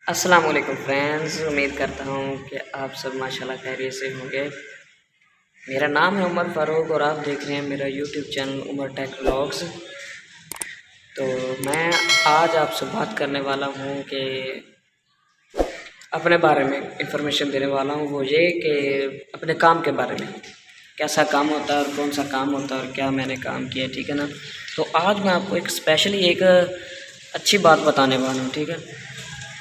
अस्सलाम वालेकुम फ्रेंड्स, उम्मीद करता हूँ कि आप सब माशाल्लाह खैरियत से होंगे। मेरा नाम है उमर फ़ारूक और आप देख रहे हैं मेरा YouTube channel Umar tech vlogs. तो मैं आज आपसे बात करने वाला हूँ कि अपने बारे में इंफॉर्मेशन देने वाला हूँ। वो ये कि अपने काम के बारे में, कैसा काम होता है और कौन सा काम होता है और क्या मैंने काम किया, ठीक है ना। तो आज मैं आपको एक स्पेशली एक अच्छी बात बताने वाला हूँ, ठीक है।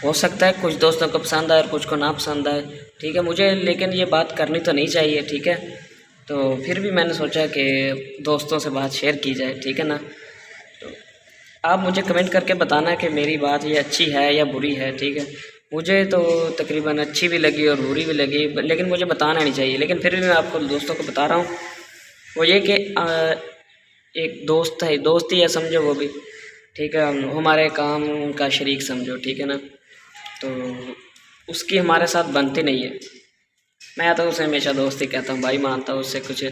हो सकता है कुछ दोस्तों को पसंद आए और कुछ को ना पसंद आए, ठीक है मुझे, लेकिन ये बात करनी तो नहीं चाहिए, ठीक है। तो फिर भी मैंने सोचा कि दोस्तों से बात शेयर की जाए, ठीक है ना। तो आप मुझे कमेंट करके बताना कि मेरी बात ये अच्छी है या बुरी है, ठीक है। मुझे तो तकरीबन अच्छी भी लगी और बुरी भी लगी, लेकिन मुझे बताना नहीं चाहिए, लेकिन फिर भी मैं आपको दोस्तों को बता रहा हूँ। वो ये कि एक दोस्त है, दोस्त ही है समझो वो भी, ठीक है। हमारे काम का शरीक समझो, ठीक है ना। तो उसकी हमारे साथ बनती नहीं है। मैं तो उसे हमेशा दोस्त ही कहता हूँ, भाई मानता हूँ उससे कुछ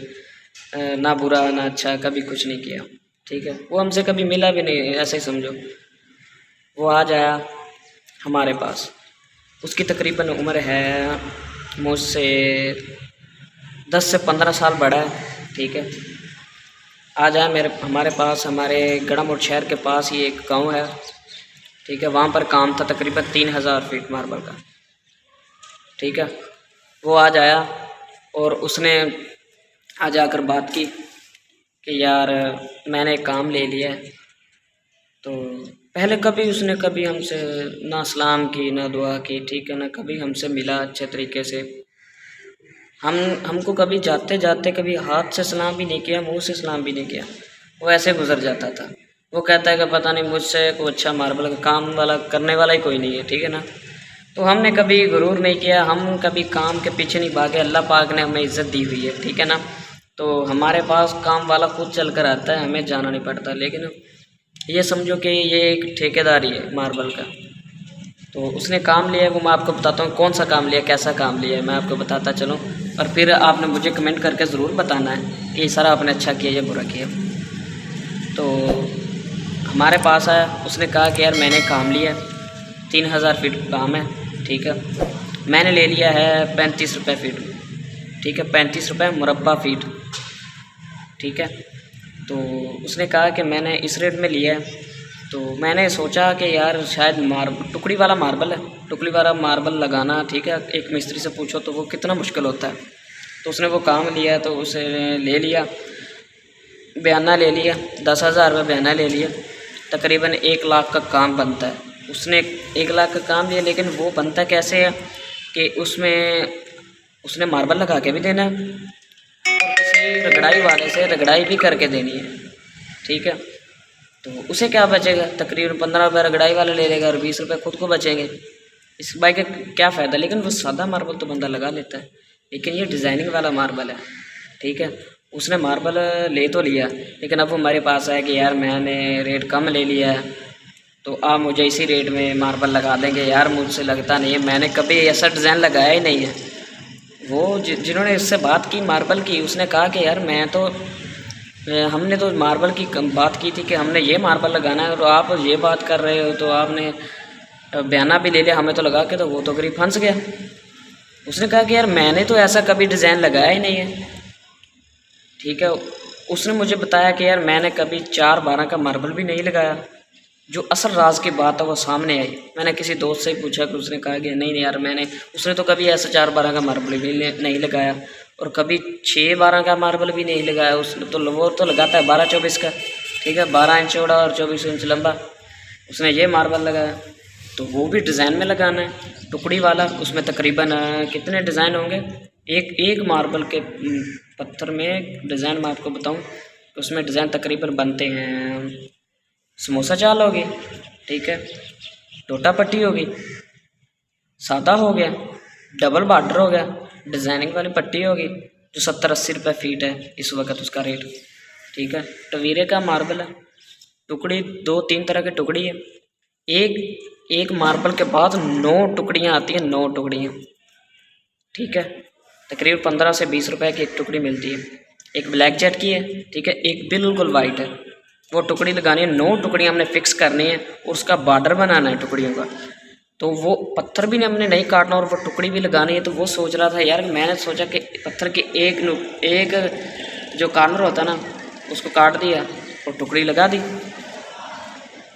ना बुरा ना अच्छा कभी कुछ नहीं किया, ठीक है। वो हमसे कभी मिला भी नहीं, ऐसे ही समझो। वो आज आया हमारे पास, उसकी तकरीबन उम्र है मुझसे 10 से 15 साल बड़ा है, ठीक है। आज आया हमारे पास, हमारे गड़ा शहर के पास ही एक गांव है, ठीक है। वहाँ पर काम था तकरीबन 3000 फीट मार्बल का, ठीक है। वो आज आया और उसने आज आकर बात की कि यार मैंने काम ले लिया है। तो पहले कभी उसने कभी हमसे ना सलाम की ना दुआ की, ठीक है ना, कभी हमसे मिला अच्छे तरीके से। हमको कभी जाते जाते कभी हाथ से सलाम भी नहीं किया, मुंह से सलाम भी नहीं किया, वो ऐसे गुजर जाता था। वो कहता है कि पता नहीं मुझसे कोई अच्छा मार्बल का काम वाला करने वाला ही कोई नहीं है, ठीक है ना। तो हमने कभी गुरूर नहीं किया, हम कभी काम के पीछे नहीं भागे, अल्लाह पाक ने हमें इज़्ज़त दी हुई है, ठीक है ना। तो हमारे पास काम वाला खुद चल कर आता है, हमें जाना नहीं पड़ता। लेकिन ये समझो कि ये एक ठेकेदारी है मार्बल का। तो उसने काम लिया है, वो मैं आपको बताता हूँ कौन सा काम लिया, कैसा काम लिया है, मैं आपको बताता चलूँ। और फिर आपने मुझे कमेंट करके ज़रूर बताना है कि सर आपने अच्छा किया या बुरा किया। तो हमारे पास आया, उसने कहा कि यार मैंने काम लिया, 3000 फीट काम है, ठीक है। मैंने ले लिया है 35 रुपये फीट, ठीक है, 35 रुपये मुरब्बा फीट, ठीक है। तो उसने कहा कि मैंने इस रेट में लिया है। तो मैंने सोचा कि यार शायद टुकड़ी वाला मार्बल है, टुकड़ी वाला मार्बल लगाना, ठीक है, एक मिस्त्री से पूछो तो वो कितना मुश्किल होता है। तो उसने वो काम लिया, तो उसे ले लिया, बयाना ले लिया, 10,000 रुपये बयाना ले लिया। तकरीबन 1 लाख का काम बनता है। उसने 1 लाख का काम लिया, लेकिन वो बनता कैसे है कि उसमें उसने मार्बल लगा के भी देना है और किसी रगड़ाई वाले से रगड़ाई भी करके देनी है, ठीक है। तो उसे क्या बचेगा, तकरीबन 15 रुपये रगड़ाई वाला ले लेगा और 20 रुपये खुद को बचेंगे। इस बाइक का क्या फ़ायदा। लेकिन वो सादा मार्बल तो बंदा लगा लेता है, लेकिन ये डिज़ाइनिंग वाला मार्बल है, ठीक है। उसने मार्बल ले तो लिया, लेकिन अब वो हमारे पास आया कि यार मैंने रेट कम ले लिया है, तो आप मुझे इसी रेट में मार्बल लगा देंगे। यार मुझसे लगता नहीं है, मैंने कभी ऐसा डिज़ाइन लगाया ही नहीं है। वो जिन्होंने इससे बात की मार्बल की, उसने कहा कि यार मैं तो हमने तो मार्बल की बात की थी कि हमने ये मार्बल लगाना है, और आप ये बात कर रहे हो, तो आपने बयाना भी ले लिया हमें तो लगा के, तो वो तो गरीब फंस गया। उसने कहा कि यार मैंने तो ऐसा कभी डिज़ाइन लगाया ही नहीं है, ठीक है। उसने मुझे बताया कि यार मैंने कभी 4/12 का मार्बल भी नहीं लगाया। जो असल राज की बात है वो सामने आई। मैंने किसी दोस्त से ही पूछा कि उसने कहा कि नहीं नहीं यार मैंने, उसने तो कभी ऐसा 4/12 का मार्बल भी नहीं लगाया, और कभी 6/12 का मार्बल भी नहीं लगाया। उसने तो वो तो लगाता है 12-24 का, ठीक है, 12 इंच चौड़ा और 24 इंच लंबा। उसने ये मार्बल लगाया, तो वो भी डिज़ाइन में लगाना है टुकड़ी वाला। उसमें तकरीबन कितने डिज़ाइन होंगे, एक एक मार्बल के पत्थर में डिज़ाइन मैं आपको बताऊं, उसमें डिज़ाइन तकरीबन बनते हैं। समोसा चाल होगी, ठीक है, टोटा पट्टी होगी, सादा हो गया, डबल बॉर्डर हो गया, डिज़ाइनिंग वाली पट्टी होगी जो 70-80 रुपये फीट है इस वक्त उसका रेट, ठीक है। टवीरे का मार्बल है, टुकड़ी 2-3 तरह की टुकड़ी है। एक एक मार्बल के बाद 9 टुकड़ियाँ आती हैं, 9 टुकड़ियाँ, ठीक है। तकरीबन 15 से 20 रुपए की एक टुकड़ी मिलती है। एक ब्लैक जेट की है, ठीक है, एक बिल्कुल वाइट है। वो टुकड़ी लगानी है, 9 टुकड़ियाँ हमने फिक्स करनी है और उसका बॉर्डर बनाना है टुकड़ियों का, तो वो पत्थर भी हमने नहीं काटना और वो टुकड़ी भी लगानी है। तो वो सोच रहा था यार, मैंने सोचा कि पत्थर के एक जो कॉर्नर होता ना उसको काट दिया और टुकड़ी लगा दी।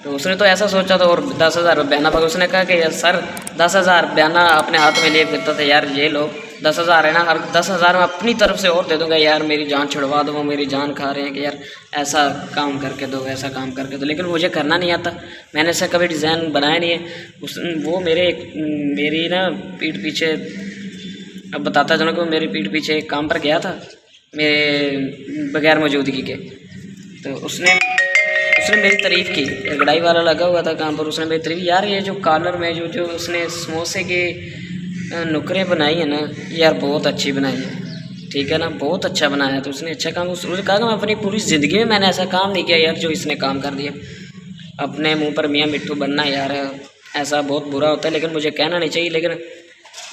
तो उसने तो ऐसा सोचा था और 10,000 बयाना पकड़। उसने कहा कि यार सर 10,000 बयाना अपने हाथ में लिए फिरता था यार, ये लो 10,000 है ना, हर 10,000 मैं अपनी तरफ से और दे दूँगा यार, मेरी जान छुड़वा दो, मेरी जान खा रहे हैं कि यार ऐसा काम करके दो, ऐसा काम करके दो। लेकिन मुझे करना नहीं आता, मैंने ऐसा कभी डिज़ाइन बनाया नहीं है। वो मेरी ना पीठ पीछे, अब बताता चलो कि वो मेरी पीठ पीछे एक काम पर गया था मेरे बगैर मौजूदगी के। तो उसने मेरी तारीफ़ की, रगड़ाई वाला लगा हुआ था काम पर, उसने मेरी तारीफ़, यार ये जो कॉर्नर में जो उसने समोसे के नुकरें बनाई है ना यार, बहुत अच्छी बनाई है, ठीक है ना, बहुत अच्छा बनाया। तो उसने अच्छा काम, उसने कहा कि मैं अपनी पूरी ज़िंदगी में मैंने ऐसा काम नहीं किया यार जो इसने काम कर दिया। अपने मुंह पर मियाँ मिट्ठू बनना यार ऐसा बहुत बुरा होता है, लेकिन मुझे कहना नहीं चाहिए। लेकिन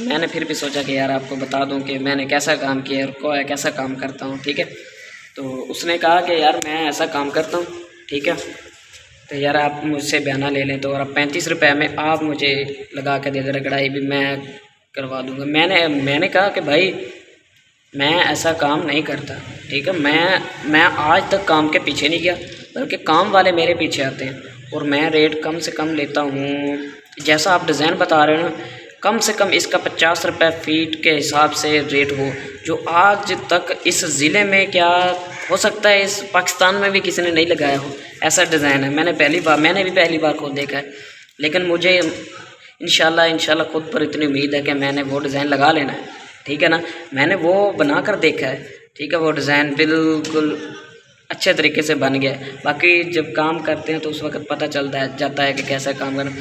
मैंने फिर भी सोचा कि यार आपको बता दूं कि मैंने कैसा काम किया और कैसा काम करता हूं, ठीक है। तो उसने कहा कि यार मैं ऐसा काम करता हूं, ठीक है, तो यार आप मुझसे बयाना ले लें तो, और अब 35 रुपये में आप मुझे लगा के दे दे, रगड़ाई भी मैं करवा दूँगा। मैंने कहा कि भाई मैं ऐसा काम नहीं करता, ठीक है, मैं आज तक काम के पीछे नहीं गया, बल्कि काम वाले मेरे पीछे आते हैं और मैं रेट कम से कम लेता हूँ। जैसा आप डिज़ाइन बता रहे हो ना, कम से कम इसका 50 रुपये फीट के हिसाब से रेट हो, जो आज तक इस ज़िले में, क्या हो सकता है इस पाकिस्तान में भी किसी ने नहीं लगाया हो ऐसा डिज़ाइन है। मैंने भी पहली बार खुद देखा है। लेकिन मुझे इंशाल्लाह खुद पर इतनी उम्मीद है कि मैंने वो डिज़ाइन लगा लेना है, ठीक है ना। मैंने वो बना कर देखा है, ठीक है, वो डिज़ाइन बिल्कुल अच्छे तरीके से बन गया है। बाकी जब काम करते हैं तो उस वक्त पता जाता है कि कैसा काम करना,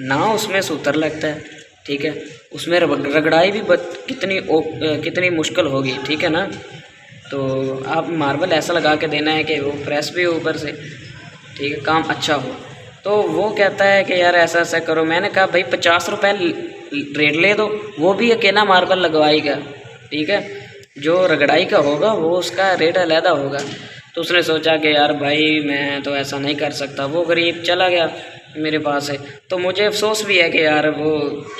ना उसमें सूतर लगता है, ठीक है, उसमें रगड़ाई भी कितनी मुश्किल होगी, ठीक है ना। तो आप मार्बल ऐसा लगा के देना है कि वो प्रेस भी ऊपर से, ठीक है, काम अच्छा हो। तो वो कहता है कि यार ऐसा ऐसा करो। मैंने कहा भाई 50 रुपये रेट ले दो, वो भी अकेला मार्बल लगवाएगा, ठीक है, जो रगड़ाई का होगा वो उसका रेट अलहदा होगा। तो उसने सोचा कि यार भाई मैं तो ऐसा नहीं कर सकता, वो गरीब चला गया मेरे पास है। तो मुझे अफसोस भी है कि यार वो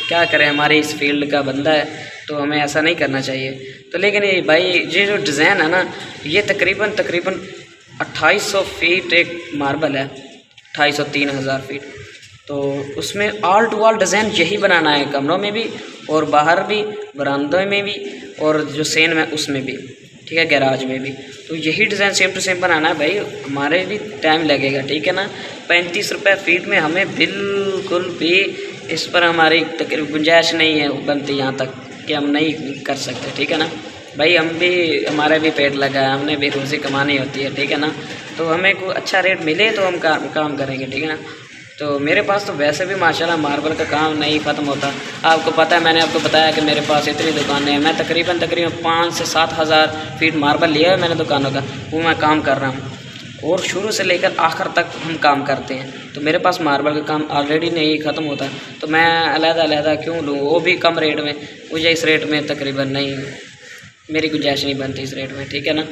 क्या करें, हमारे इस फील्ड का बंदा है तो हमें ऐसा नहीं करना चाहिए। तो लेकिन ये भाई ये जो डिज़ाइन है ना, ये तकरीबन 2800 फीट एक मार्बल है, 2800 3000 फीट। तो उसमें ऑल टू ऑल डिज़ाइन यही बनाना है, कमरों में भी और बाहर भी, बरामदों में भी और जो सेन में उसमें भी, ठीक है, गैराज में भी। तो यही डिज़ाइन सेम टू सेम बनाना है भाई, हमारे भी टाइम लगेगा, ठीक है ना। 35 रुपये फीट में हमें बिल्कुल भी इस पर हमारी गुंजाइश नहीं है बनती यहाँ तक कि हम नहीं कर सकते, ठीक है ना भाई। हमारा भी पेट लगा है, हमने भी रोज़ी कमानी होती है, ठीक है ना। तो हमें कोई अच्छा रेट मिले तो हम काम करेंगे, ठीक है ना। तो मेरे पास तो वैसे भी माशाल्लाह मार्बल का काम नहीं ख़त्म होता। आपको पता है, मैंने आपको बताया कि मेरे पास इतनी दुकानें हैं, मैं तकरीबन 5 से 7 हज़ार फीट मार्बल लिया है मैंने दुकानों का, वो मैं काम कर रहा हूँ और शुरू से लेकर आखिर तक हम काम करते हैं। तो मेरे पास मार्बल का काम ऑलरेडी नहीं ख़त्म होता, तो मैं अलग क्यों लूँ, वो भी कम रेट में। मुझे इस रेट में तकरीबन नहीं, मेरी गुंजाइश नहीं बनती इस रेट में, ठीक है ना।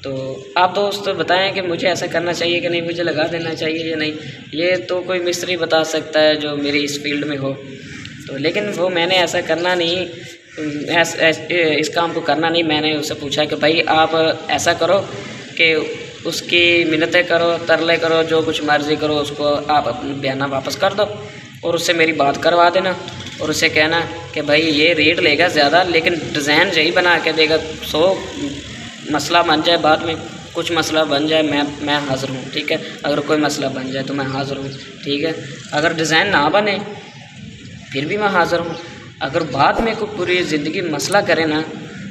तो आप दोस्त बताएं कि मुझे ऐसा करना चाहिए कि नहीं, मुझे लगा देना चाहिए या नहीं, ये तो कोई मिस्त्री बता सकता है जो मेरी इस फील्ड में हो। तो लेकिन वो मैंने ऐसा करना नहीं, इस काम को करना नहीं। मैंने उससे पूछा कि भाई आप ऐसा करो कि उसकी मिन्नतें करो, तरले करो, जो कुछ मर्ज़ी करो, उसको आप अपना बयाना वापस कर दो और उससे मेरी बात करवा देना और उससे कहना कि भाई ये रेट लेगा ज़्यादा, लेकिन डिज़ाइन यही बना के देगा। मसला बन जाए बाद में, कुछ मसला बन जाए, मैं हाज़िर हूँ, ठीक है। अगर कोई मसला बन जाए तो मैं हाज़िर हूँ, ठीक है। अगर डिज़ाइन ना बने फिर भी मैं हाज़िर हूँ। अगर बाद में कोई पूरी ज़िंदगी मसला करे ना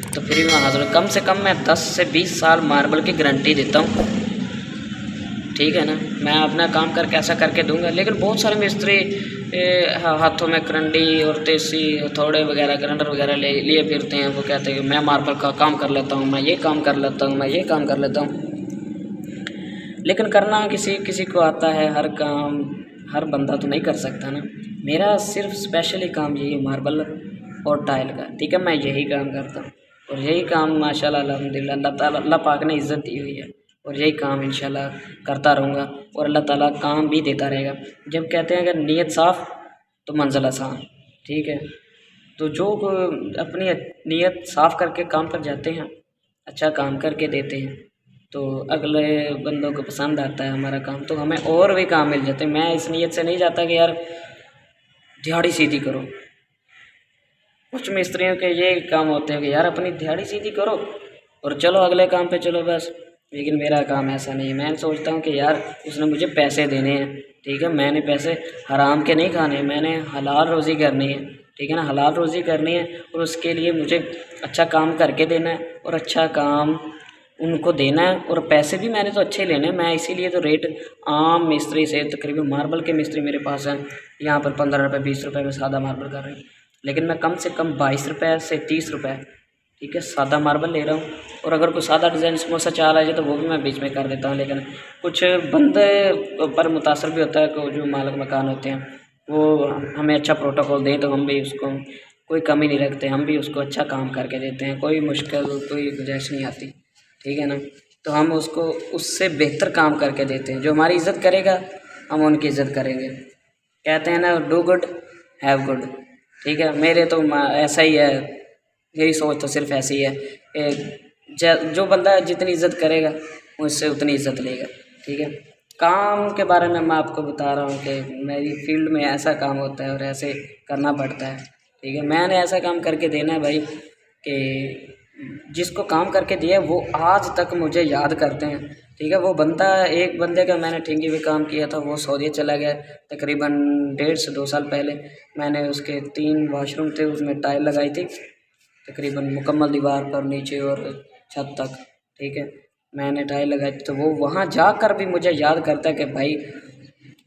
तो फिर भी मैं हाज़िर हूँ। कम से कम मैं 10 से 20 साल मार्बल की गारंटी देता हूँ, ठीक है ना। मैं अपना काम करके ऐसा करके दूंगा। लेकिन बहुत सारे मिस्त्री हाथों में करंडी और तेसी हथौड़े वगैरह, ग्राइंडर वगैरह लिए फिरते हैं। वो कहते हैं कि मैं मार्बल का काम कर लेता हूँ, मैं ये काम कर लेता हूँ, मैं ये काम कर लेता हूँ। लेकिन करना किसी को आता है, हर काम हर बंदा तो नहीं कर सकता ना। मेरा सिर्फ स्पेशली काम यही है, मार्बल और टाइल का, ठीक है। मैं यही काम करता हूँ और यही काम माशाल्लाह अल्हम्दुलिल्लाह अल्लाह पाक ने इज़्ज़त दी हुई है और यही काम इंशाल्लाह करता रहूँगा और अल्लाह ताला काम भी देता रहेगा। जब कहते हैं अगर नीयत साफ़ तो मंज़िल आसान। ठीक है। तो जो अपनी नीयत साफ़ करके काम पर जाते हैं, अच्छा काम करके देते हैं, तो अगले बंदों को पसंद आता है हमारा काम, तो हमें और भी काम मिल जाते हैं। मैं इस नीयत से नहीं जाता कि यार दिहाड़ी सीधी करो। कुछ मिस्त्रियों के ये काम होते हैं कि यार अपनी दिहाड़ी सीधी करो और चलो अगले काम पे चलो बस। लेकिन मेरा काम ऐसा नहीं है। मैं सोचता हूँ कि यार उसने मुझे पैसे देने हैं, ठीक है, मैंने पैसे हराम के नहीं खाने, मैंने हलाल रोज़ी करनी है, ठीक है ना, हलाल रोज़ी करनी है। और उसके लिए मुझे अच्छा काम करके देना है और अच्छा काम उनको देना है, और पैसे भी मैंने तो अच्छे लेने हैं। मैं इसीलिए तो रेट आम मिस्त्री से, तकरीबन मार्बल के मिस्त्री मेरे पास हैं यहाँ पर 15 रुपये 20 रुपये में सादा मार्बल कर रहे हैं, लेकिन मैं कम से कम 22 रुपये से 30 रुपये, ठीक है, सादा मार्बल ले रहा हूँ। और अगर कोई सादा डिज़ाइन समोसा चाह रहा है तो वो भी मैं बीच में कर देता हूँ। लेकिन कुछ बंदे पर मुतासर भी होता है कि जो मालिक मकान होते हैं वो हमें अच्छा प्रोटोकॉल दें, तो हम भी उसको कोई कमी नहीं रखते, हम भी उसको अच्छा काम करके देते हैं। कोई मुश्किल कोई गुंजाइश नहीं आती, ठीक है ना। तो हम उसको उससे बेहतर काम करके देते हैं। जो हमारी इज़्ज़त करेगा हम उनकी इज़्ज़त करेंगे। कहते हैं ना, डू गुड हैव गुड, ठीक है। मेरे तो ऐसा ही है, मेरी सोच तो सिर्फ ऐसी है कि जो बंदा जितनी इज़्ज़त करेगा मुझसे उतनी इज़्ज़त लेगा, ठीक है। काम के बारे में मैं आपको बता रहा हूँ कि मेरी फील्ड में ऐसा काम होता है और ऐसे करना पड़ता है, ठीक है। मैंने ऐसा काम करके देना है भाई कि जिसको काम करके दिया वो आज तक मुझे याद करते हैं, ठीक है। वो बंदा, एक बंदे का मैंने ठेंगे में काम किया था, वो सऊदी चला गया तकरीबन 1.5 से 2 साल पहले। मैंने उसके 3 वाशरूम थे, उसमें टाइल लगाई थी तकरीबन मुकम्मल दीवार पर, नीचे और छत तक, ठीक है, मैंने टाइल लगाई थी। तो वो वहाँ जाकर भी मुझे याद करता है कि भाई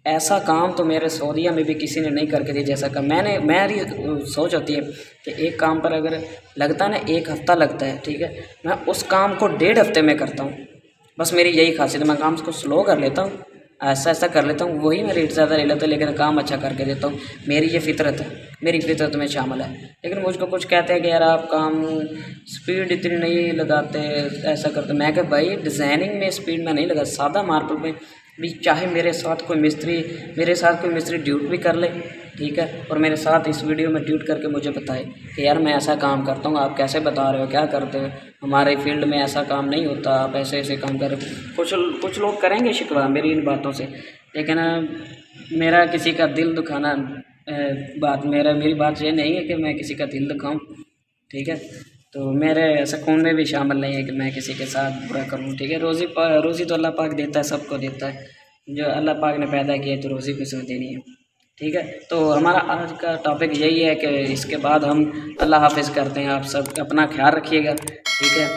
ऐसा काम तो मेरे सऊदीया में भी किसी ने नहीं करके दिया जैसा काम मेरी सोच होती है कि एक काम पर अगर लगता है ना 1 हफ़्ता लगता है, ठीक है, मैं उस काम को 1.5 हफ़्ते में करता हूँ। बस मेरी यही खासियत है, मैं काम को स्लो कर लेता हूँ, ऐसा कर लेता हूँ, वही मैं रेट ज़्यादा ले लेता हूँ लेकिन काम अच्छा करके देता हूँ। मेरी ये फितरत है, मेरी फितरत में शामिल है। लेकिन मुझको कुछ कहते हैं कि यार आप काम स्पीड इतनी नहीं लगाते, ऐसा करते। मैं कहा भाई डिज़ाइनिंग में स्पीड में नहीं लगा, सादा मार्बल में भी चाहे मेरे साथ कोई मिस्त्री ड्यूट भी कर ले, ठीक है, और मेरे साथ इस वीडियो में ड्यूट करके मुझे बताए कि यार मैं ऐसा काम करता हूँ, आप कैसे बता रहे हो, क्या करते हो, हमारे फील्ड में ऐसा काम नहीं होता, आप ऐसे ऐसे काम कर रहे हो। कुछ लोग करेंगे शिकवा मेरी इन बातों से, लेकिन मेरा किसी का दिल दुखाना मेरी बात ये नहीं है कि मैं किसी का दिल दुखाऊँ, ठीक है। तो मेरे ऐसा खून में भी शामिल नहीं है कि मैं किसी के साथ बुरा करूँ, ठीक है। रोज़ी तो अल्लाह पाक देता है, सबको देता है, जो अल्लाह पाक ने पैदा किया है तो रोज़ी किसी को देनी है, ठीक है। तो हमारा आज का टॉपिक यही है कि इसके बाद हम अल्लाह हाफिज़ करते हैं। आप सब अपना ख्याल रखिएगा, ठीक है।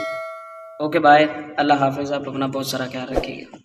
ओके बाय, अल्लाह हाफिज़। आप अपना बहुत सारा ख्याल रखिएगा।